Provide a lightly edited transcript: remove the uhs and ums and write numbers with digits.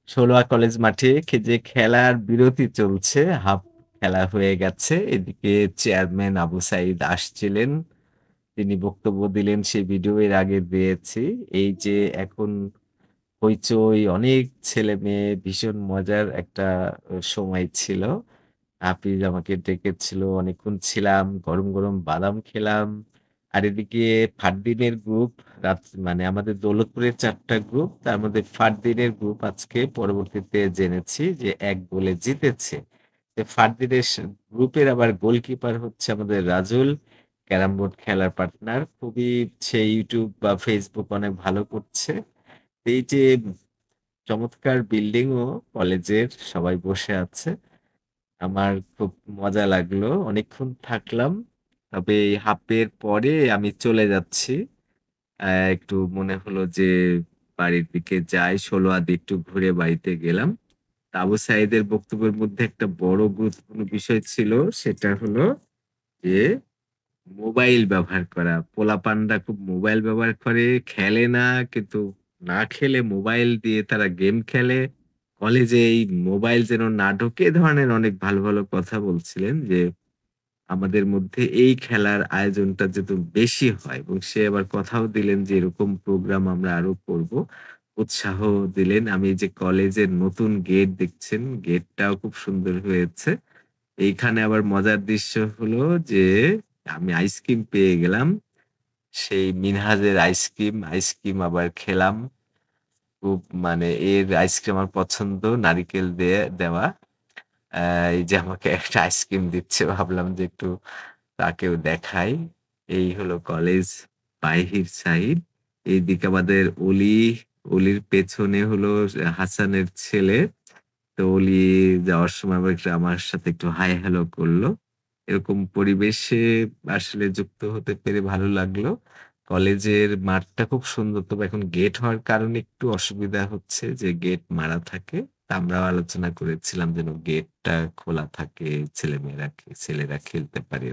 ষোলোয়া college মাঠে যে খেলার বিরতি চলছে, হাফ খেলা হয়ে গেছে। এদিকে চেয়ারম্যান আবু সাঈদ আসছিলেন। তিনি বক্তব্য দিলেন, সেই ভিডিও এর আগে দিয়েছি। এই যে এখন হইচই, অনেক ছেলেমেয়ে, ভীষণ মজার একটা সময় ছিল। হাফিজ আমাকে ডেকেছিল, অনেকক্ষণ ছিলাম, গরম, গরম বাদাম খেলাম। আর এদিকে ফারদিনের গ্রুপ, মানে আমাদের দৌলতপুরের ৪ টা গ্রুপ, তার মধ্যে ফারদিনের গ্রুপ আজকে পরবর্তীতে জেনেছি যে ১ গোলে জিতেছে। ফারদিনের গ্রুপের আবার গোলকিপার হচ্ছে আমাদের রাজুল, ক্যারাম বোর্ড খেলার পার্টনার। খুবই সে YouTube বা Facebook অনেক ভালো করছে। এই যে চমৎকার বিল্ডিংও কলেজের, সবাই বসে আছে। আমার খুব মজা লাগলো। অনেকক্ষণ থাকলাম। তবে এই হাফের পরে আমি চলে যাচ্ছি। একটু মনে হলো যে বাড়ির দিকে যাই, ষোলোয়াদি একটু ঘুরে বাড়িতে গেলাম। তা আবু সাঈদের বক্তব্যের মধ্যে একটা বড় গুরুত্বপূর্ণ বিষয় ছিল, সেটা হলো যে মোবাইল ব্যবহার করা। পোলাপানরা খুব মোবাইল ব্যবহার করে, খেলে না, কিন্তু না খেলে মোবাইল দিয়ে তারা গেম খেলে। কলেজে এই মোবাইল যেন না ঢোকে, এ ধরনের অনেক ভালো, ভালো কথা বলছিলেন যে আমাদের মধ্যে এই খেলার আয়োজনটা যাতে বেশি হয়, এবং সে আবার কথাও দিলেন যে এরকম প্রোগ্রাম আমরা আরো করব। উৎসাহ দিলেন। আমি এই যে কলেজের নতুন গেট দেখছেন, গেটটাও খুব সুন্দর হয়েছে। এইখানে আবার মজার দৃশ্য হলো যে আমি আইসক্রিম পেয়ে গেলাম। সেই মিনহাজের আইসক্রিম, আইসক্রিম আবার খেলাম। খুব, মানে এর আইসক্রিম আমার পছন্দ, নারিকেল দিয়ে দেওয়া। এই যে আমাকে একটা আইসক্রিম দিচ্ছে, ভাবলাম যে একটু তাকেও দেখাই। এই হলো কলেজ বাহির সাইড। এইদিকে আমাদের অলি, অলির পেছনে হলো হাসানের ছেলে। তো অলি যাওয়ার সময় আবার একটু আমার সাথে একটু হাই হ্যালো করলো। এরকম পরিবেশে আসলে যুক্ত হতে পেরে ভালো লাগলো। কলেজের মাঠটা খুব সুন্দর, তবে এখন গেট হওয়ার কারণে একটু অসুবিধা হচ্ছে যে গেট মারা থাকে। তা আমরাও আলোচনা করেছিলাম যেন গেটটা খোলা থাকে, ছেলেমেয়েরা ছেলেরা খেলতে পারে।